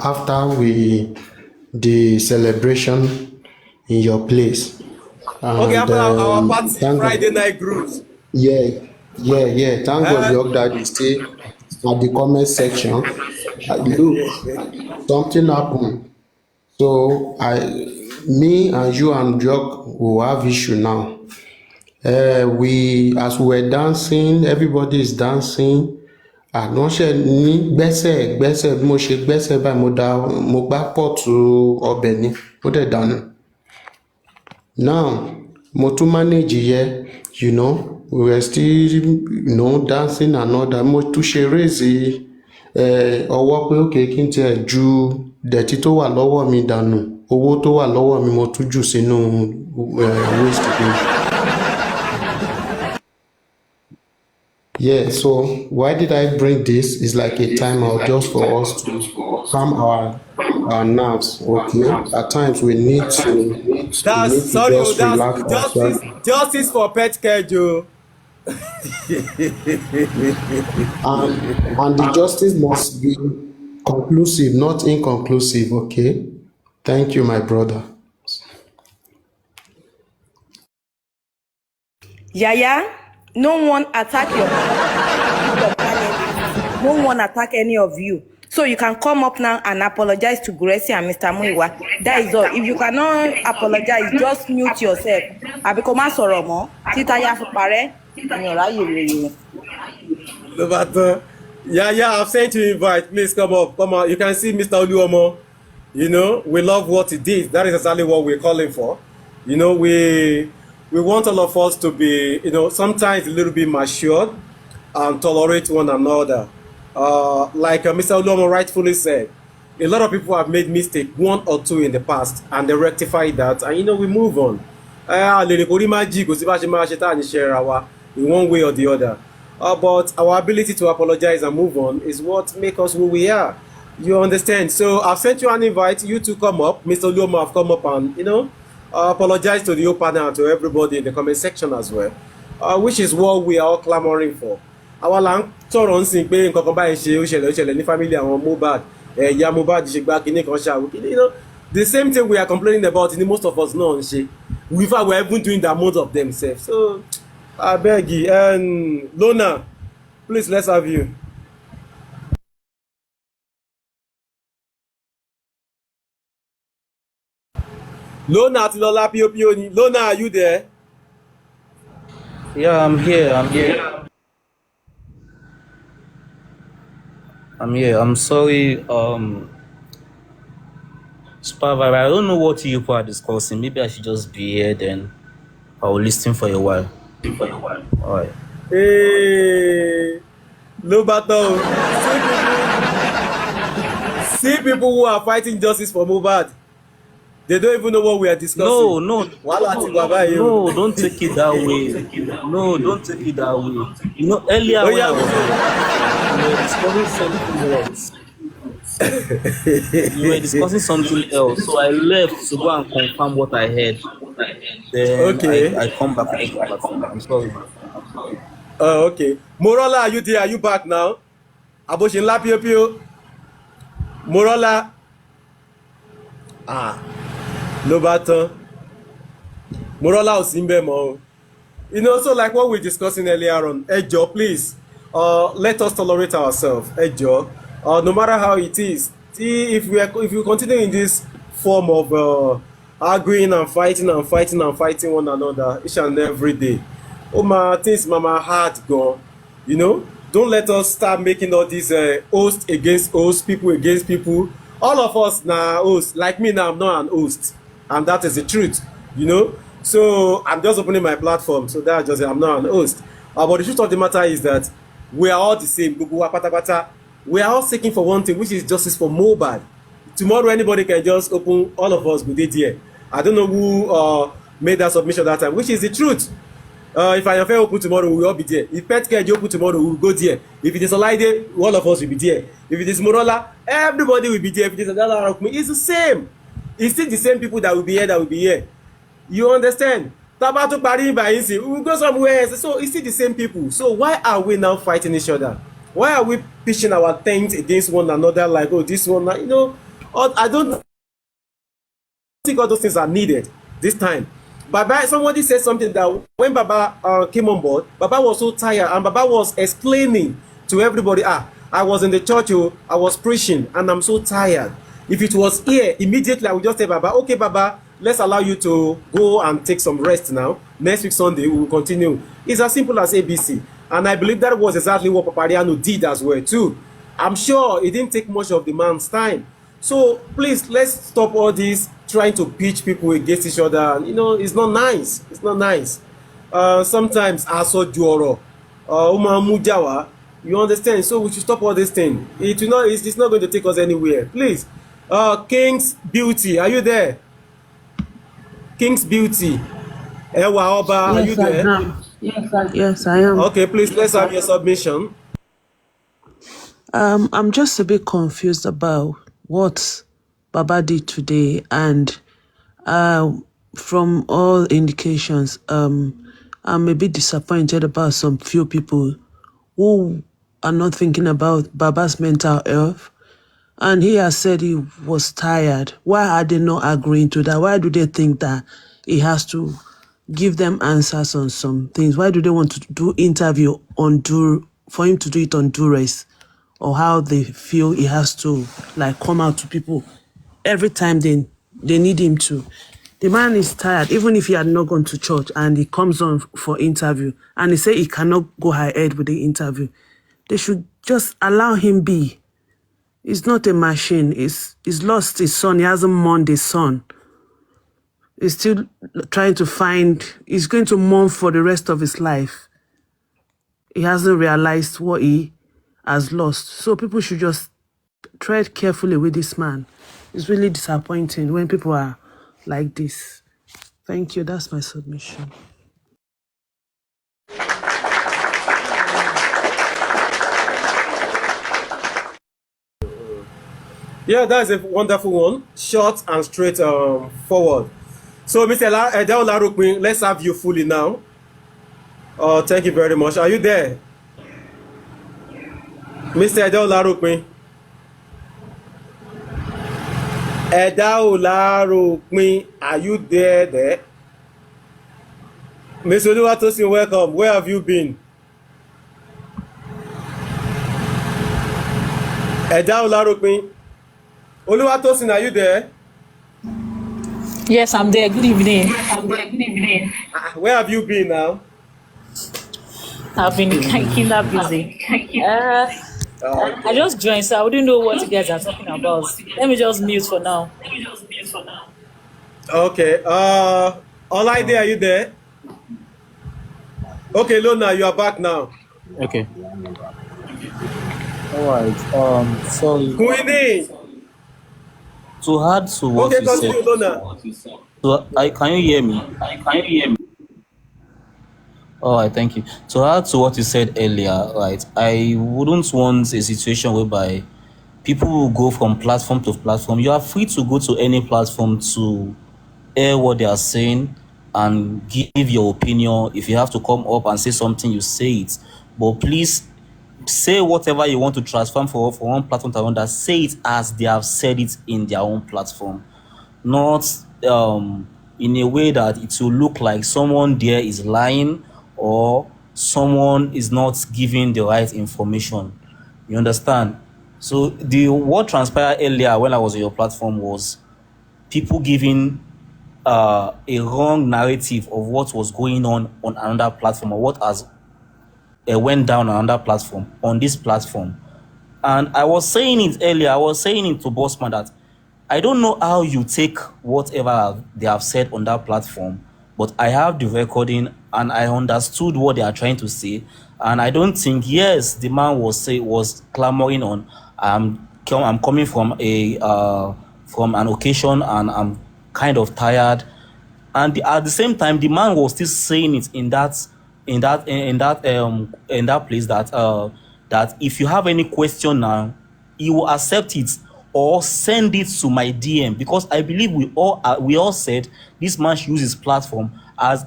after the celebration in your place. Okay, And after our party, thank God. Friday night groups. Yeah. Thank God your dad is still at the comment section. Look, something happened. So me and you and Jock will have issue now. As we were dancing, everybody is dancing. Àránṣẹ́ ní gbẹ́sẹ̀ bí mo ṣe gbẹ́sẹ̀ báyìí mo gbá pọ̀tù ọbẹ̀ ni ó dẹ̀ dànù. Now mo tún manage yẹ, we were still dancing and all that. Mo tún ṣe raise ọwọ́ pé okay kí n tiẹ̀ ju dẹ̀tí tó wà lọ́wọ́ mi dànù, owó tó wà lọ́wọ́ mi mo tún jù sínú waste bin. Yeah, so why did I bring this? It's like a time out just for us to calm our nerves, okay? At times we need to That's just relax ourselves. justice for pet care, Joe. And the justice must be conclusive, not inconclusive, okay? Thank you, my brother. Yaya, no one attack your panel. No one attack any of you. So you can come up now and apologize to Gracie and Mr. Muiwa. That is all. If you cannot apologize, just mute yourself. Abikoma soromo. Titaya fupare. No matter. Yeah, I've sent you invite. Please come up. Come on. You can see Mr. Oluomo. We love what he did. That is exactly what we're calling for. We want all of us to be, sometimes a little bit matured and tolerate one another. Like Mr. Oluomo rightfully said, a lot of people have made mistakes, one or two in the past, and they rectify that, and we move on. In one way or the other. But our ability to apologize and move on is what makes us who we are. You understand? So I've sent you an invite, you to come up. Mr. Oluomo have come up and, apologize to the whole panel and to everybody in the comment section as well, which is what we are all clamoring for. Our lang tọrọ ń sìn pé nǹkan kan báyìí ṣe ó ṣẹlẹ̀ ní family àwọn Mohbad, ìyá Mohbad ṣe gbá kinní kan ṣàwò kinní, the same thing we are complaining about in most of us náà ń ṣe. We were even doing that most of themselves. So I beg you, and Lona, please let's have you. Lona àti Lọlá Píópíó ni. Lona, are you there? Yeah, I'm here. I'm sorry, Supervisor, I don't know what you people are discussing. Maybe I should just be here, then I will listen for a while. All right. Hey, Lobato. See people who are fighting justice for Mohbad. They don't even know what we are discussing. No, don't take it that way. No, don't take it that way. Earlier when I was we were discussing something else. So I left to go and confirm what I heard. Then okay. I come back. I'm sorry. Okay. Morola, are you there? Are you back now? Aboshinla Píópíó. Morola. No button. Morola Osimbe mo. So like what we discussing earlier on, Ejo, please, let us tolerate ourselves. Ejo, no matter how it is. If we continue in this form of arguing and fighting one another each and every day, things mama heart gone. Don't let us start making all these host against host, people against people. All of us now host. Like me now, I'm not an host. And that is the truth, So I'm just opening my platform. So that's just I'm not an host. But the truth of the matter is that we are all the same. We are all seeking for one thing, which is justice for Mohbad. Tomorrow, anybody can just open. All of us with it here. I don't know who made that submission that time, which is the truth. If I am fair open tomorrow, we will all be there. If Pet Care open tomorrow, we will go there. If it is Olaide, all of us will be there. If it is Morola, everybody will be there. If it is Adala, it's the same. It's still the same people that will be here. You understand? Tabatu Pari Baisi, we will go somewhere else. So it's still the same people. So why are we now fighting each other? Why are we pitching our tent against one another like, oh, this one, you know? I don't think all those things are needed this time. Baba, somebody said something that when Baba came on board, Baba was so tired and Baba was explaining to everybody, I was in the church, I was preaching and I'm so tired. If it was here, immediately I would just say, Baba, okay, Baba, let's allow you to go and take some rest now. Next week, Sunday, we will continue. It's as simple as ABC. And I believe that was exactly what Papariano did as well, too. I'm sure it didn't take much of the man's time. So please, let's stop all this trying to pitch people against each other. You know, it's not nice. It's not nice. Sometimes aso juoro, mujawa. You understand? So we should stop all this thing. It's not going to take us anywhere. Please, King's Beauty, are you there? King's Beauty, Ewa Oba, are you there? Yes, I am. Okay, please, let's have your submission. I'm just a bit confused about what Baba did today, and from all indications, I'm a bit disappointed about some few people who are not thinking about Baba's mental health. And he has said he was tired. Why are they not agreeing to that? Why do they think that he has to give them answers on some things? Why do they want to do interview for him to do it on duress? Or how they feel he has to like come out to people every time they need him to. The man is tired, even if he had not gone to church and he comes on for interview and he say he cannot go ahead with the interview. They should just allow him be. He's not a machine. He's lost his son. He hasn't mourned his son. He's still trying to he's going to mourn for the rest of his life. He hasn't realized what he has lost. So people should just tread carefully with this man. It's really disappointing when people are like this. Thank you. That's my submission. Yeah, that's a wonderful one. Short and straight forward. So, Mr. Edel Larukmin, let's have you fully now. Thank you very much. Are you there? Mr. Edel Larukmin. Edel Larukmin, are you there? Mr. Oluwatosin, welcome. Where have you been? Edel Larukmin. Oluwatosin, are you there? Yes, I'm there. Good evening. Where have you been now? I've been kind of busy. I just joined, so I wouldn't know what you guys are talking about. Let me just mute for now. Okay. Olaide, are you there? Okay, Lona, you are back now. Okay. All right. So Queenie. to add to what Okay, you said, continue, Lona. can you hear me? All right, thank you. To add to what you said earlier, right, I wouldn't want a situation whereby people will go from platform to platform. You are free to go to any platform to air what they are saying and give your opinion. If you have to come up and say something, you say it. But please say whatever you want to transform for one platform to another. Say it as they have said it in their own platform, not in a way that it will look like someone there is lying or someone is not giving the right information. You understand? So what transpired earlier when I was on your platform was people giving a wrong narrative of what was going on another platform, or what has went down on another platform, on this platform. And I was saying it earlier, I was saying it to Bossman that I don't know how you take whatever they have said on that platform, but I have the recording and I understood what they are trying to say. And I don't think, yes, the man was clamoring on, I'm coming from an occasion and I'm kind of tired. And at the same time, the man was still saying it in that place that if you have any question now, he will accept it or send it to my DM, because I believe we all said this man should use his platform as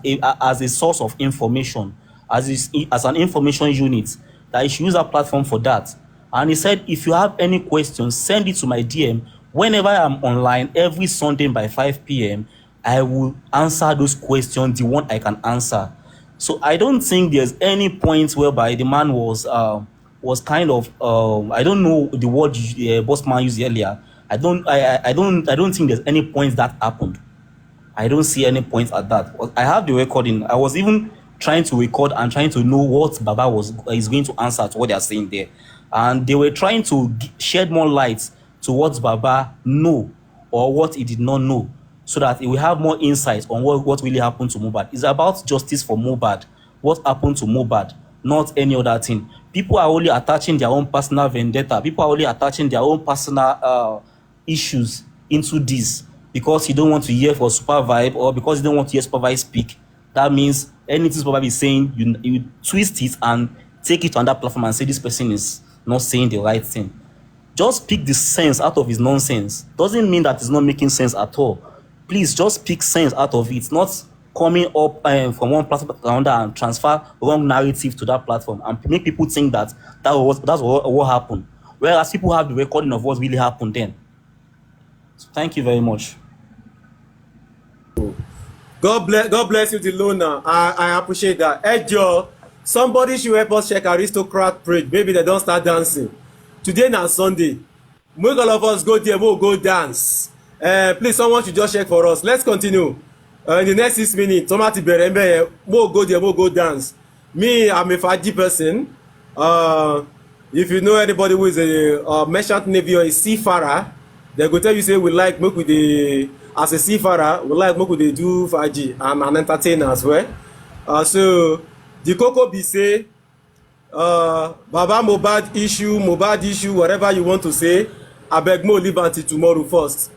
a source of information, as an information unit, that he should use that platform for that. And he said, if you have any questions, send it to my DM. Whenever I'm online, every Sunday by 5 p.m., I will answer those questions, the one I can answer. So I don't think there's any point whereby the man was kind of I don't know the word boss man used earlier. I don't think there's any point that happened. I don't see any point at that. I have the recording. I was even trying to record and trying to know what Baba is going to answer to what they are saying there, and they were trying to shed more light to what Baba know or what he did not know, so that he will have more insight on what really happened to Mohbad. It's about justice for Mohbad. What happened to Mohbad, not any other thing. People are only attaching their own personal vendetta. People are only attaching their own personal issues into this because you don't want to hear for Super Vibe or because you don't want to hear Super Vibe speak. That means anything Super Vibe is saying, you twist it and take it on that platform and say this person is not saying the right thing. Just pick the sense out of his nonsense. Doesn't mean that it's not making sense at all. Please just pick sense out of it, not coming up from one platform to another and transfer wrong narrative to that platform and make people think that's what happened. Whereas people have the recording of what really happened then. So thank you very much. God bless you, Delona. I appreciate that. Hey, Joe, somebody should help us check Aristocrat Parade. Maybe they don't start dancing. Today na Sunday. Make all of us go there, we'll go dance. Please, someone should just check for us. Let's continue. In the next 6 minutes, Tomati Berembe, we'll go there, we'll go dance. Me, I'm a Faji person. If you know anybody who is a merchant navy or a seafarer, they go tell you, say, we like, make with the, as a seafarer, we like, make with the do Faji. I'm an entertainer as well. So, the Coco be say, Baba Mohbad issue, whatever you want to say, I beg more leave until tomorrow first.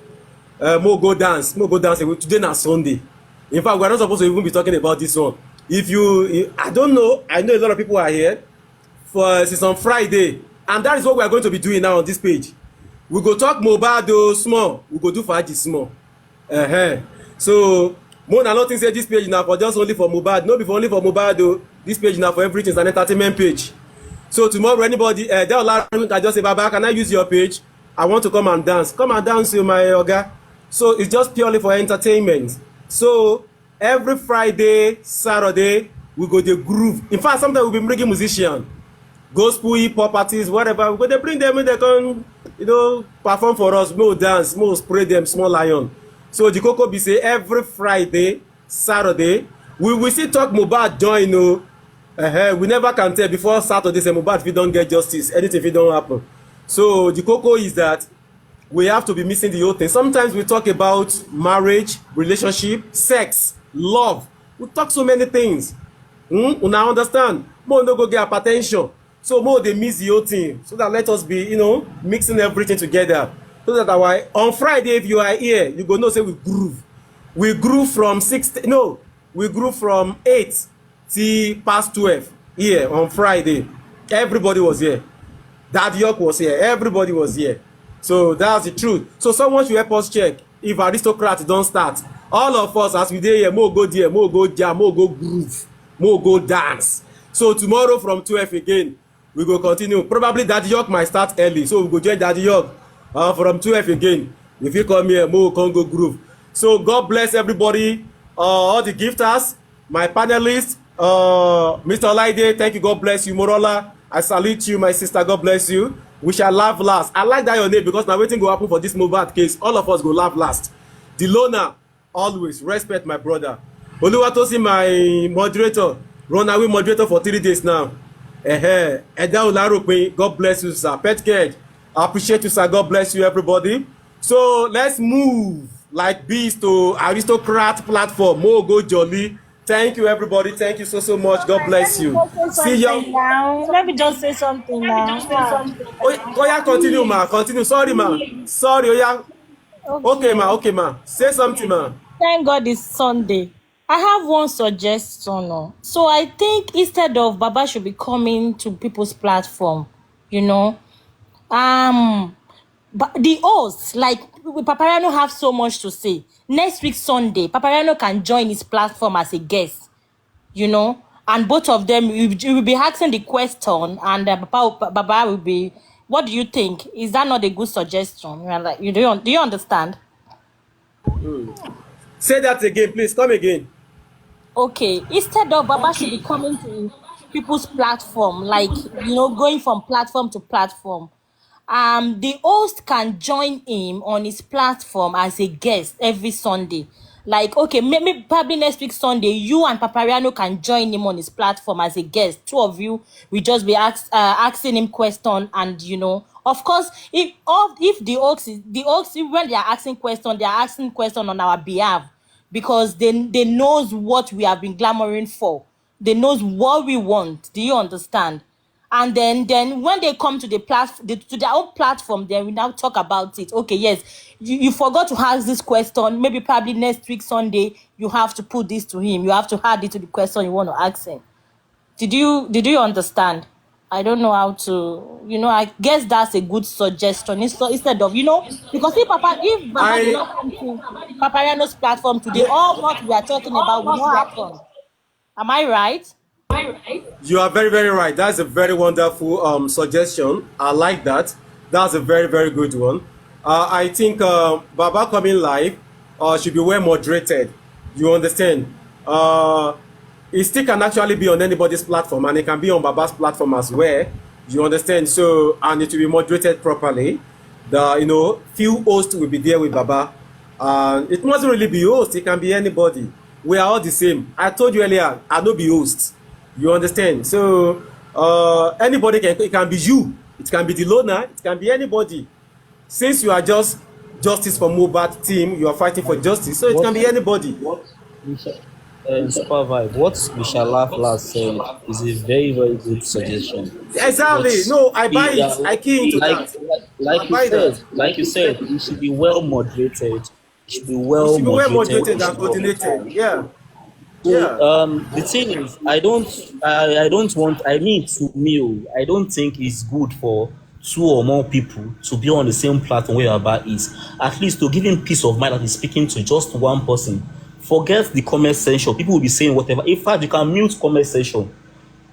More go dance. Today na Sunday. In fact, we're not supposed to even be talking about this one. I don't know. I know a lot of people are here since on Friday, and that is what we are going to be doing now on this page. We go talk Mohbad small. We go do Faji small. So, more than nothing say this page now for just only for Mohbad. No be for only for Mohbad. This page now for everything is an entertainment page. So tomorrow, anybody, I just say, Baba, can I use your page? I want to come and dance. Come and dance with my yoga. So it's just purely for entertainment. So every Friday, Saturday, we go the groove. In fact, sometimes we'll be bringing musicians, gospel, hip-hop artists, whatever. We go bring them and they can, perform for us. More dance, more spray them, small lion. So the Coco be say every Friday, Saturday, we will still talk Mohbad join. We never can tell before Saturday say Mohbad if you don't get justice, anything if it don't happen. So the Coco is that we have to be missing the whole thing. Sometimes we talk about marriage, relationship, sex, love. We talk so many things. Una understand? More no go get hypertension. So more they miss the whole thing. So that let us be, mixing everything together. So that on Friday, if you are here, you go know say we groove. We grew from 8 till past 12 here on Friday. Everybody was here. Daddy York was here. Everybody was here. So that's the truth. So someone should help us check if Aristocrat don't start. All of us, as we dey here, more go there, more go jam, more go groove, more go dance. So tomorrow from 12 again, we go continue. Probably Daddy York might start early. So we go join Daddy York from 12 again. If you come here, more can go groove. So God bless everybody, all the gifters, my panelists, Mr. Olaide, thank you, God bless you. Morola, I salute you, my sister, God bless you. We shall laugh last. I like that your name because now waiting go happen for this Mohbad case. All of us go laugh last. Delona, always respect my brother. Oluwatosi, my moderator, runaway moderator for 3 days now. Eda Olarope, God bless you, sir. Petked, I appreciate you, sir. God bless you, everybody. So let's move like bees to Aristocrat platform. Mo go jolly. Thank you, everybody. Thank you so much. God bless you. See you now. Let me just say something now. Oh yeah, continue, ma. Continue. Sorry, ma. Sorry, oh yeah. Okay, ma. Okay, ma. Say something, ma. Thank God it's Sunday. I have one suggestion. So I think instead of Baba should be coming to people's platform, But the hosts, like Papariano, have so much to say. Next week Sunday, Papariano can join his platform as a guest, and both of them will be asking the question, and Baba will be. What do you think? Is that not a good suggestion? Do you understand? Say that again, please. Come again. Okay, instead of Baba should be coming to people's platform, going from platform to platform. The host can join him on his platform as a guest every Sunday. Like, okay, maybe probably next week Sunday, you and Papariano can join him on his platform as a guest. Two of you will just be asking him question, and of course, if the host when they are asking question on our behalf, because they knows what we have been clamoring for. They knows what we want. Do you understand? And then when they come to the to their own platform, then we now talk about it. Okay, yes, you forgot to ask this question. Maybe probably next week Sunday, you have to put this to him. You have to add it to the question you want to ask him. Did you understand? I don't know how to, I guess that's a good suggestion. Instead of, because if Baba did not come to Papariano's platform today, all what we are talking about will not happen. Am I right? You are very, very right. That's a very wonderful suggestion. I like that. That's a very, very good one. I think Baba coming live should be well moderated. You understand? It still can actually be on anybody's platform, and it can be on Baba's platform as well. You understand? So, and it will be moderated properly. Few hosts will be there with Baba. It mustn't really be host. It can be anybody. We are all the same. I told you earlier, I don't be host. You understand? So, anybody it can be you. It can be the loner. It can be anybody. Since you are just Justice for Mohbad team, you are fighting for justice. So it can be anybody. Super Vibe, what Mishala last said is a very, very good suggestion. Exactly. No, I buy it. I key into that. Like you said, it should be well moderated. It should be well moderated and coordinated. Yeah. So, the thing is, I don't think it's good for two or more people to be on the same platform where Baba is. At least to give him peace of mind that he's speaking to just one person. Forget the comment section. People will be saying whatever. In fact, you can mute comment section.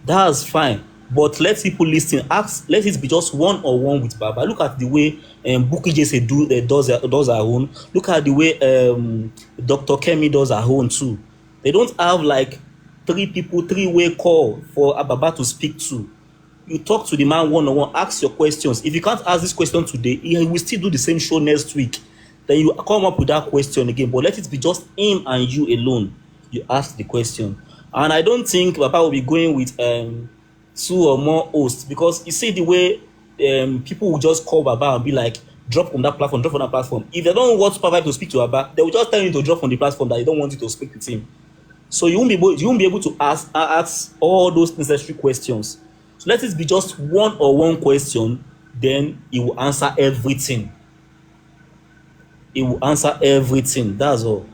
That's fine. But let people listen. Let it be just one-on-one with Baba. Look at the way Bukky Jesse does her own. Look at the way Dr. Kemi does her own too. They don't have like three-way call for Baba to speak to. You talk to the man one-on-one, ask your questions. If you can't ask this question today, he will still do the same show next week. Then you come up with that question again, but let it be just him and you alone. You ask the question. And I don't think Papa will be going with two or more hosts, because you see the way people will just call Baba and be like, drop on that platform, drop on that platform. If they don't want Super Vibe to speak to Baba, they will just tell you to drop on the platform that they don't want you to speak with him. So you won't be able to ask all those necessary questions. So let it be just one-on-one question, then he will answer everything. He will answer everything. That's all.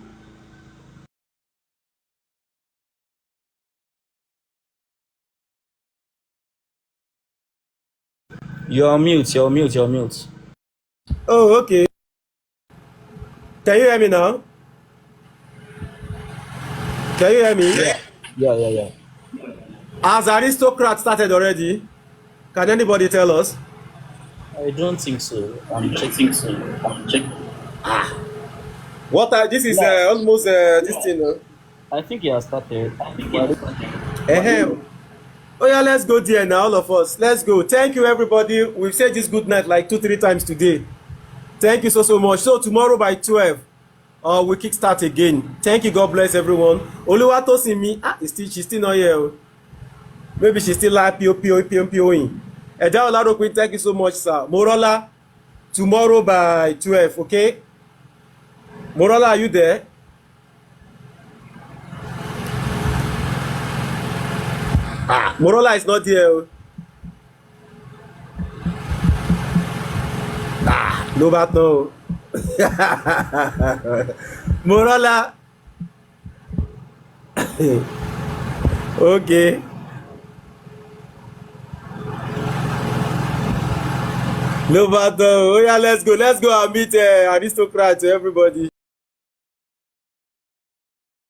You're on mute. Oh, okay. Can you hear me now? Can you hear me? Yeah. Has Aristocrat started already? Can anybody tell us? I don't think so. I'm checking. This is almost this thing. I think he has started. Oh yeah, let's go there now, all of us. Let's go. Thank you, everybody. We've said this good night like 2-3 times today. Thank you so much. So tomorrow by 12, we kickstart again. Thank you. God bless everyone. Oluwatosimi, she's still not here. Maybe she's still like POing. Eda Olaroquin, thank you so much, sir. Morola, tomorrow by 12, okay? Morola, are you there? Morola is not here. No bad no. Morola. Okay. No matter. Oh yeah, let's go and meet aristocrat to everybody.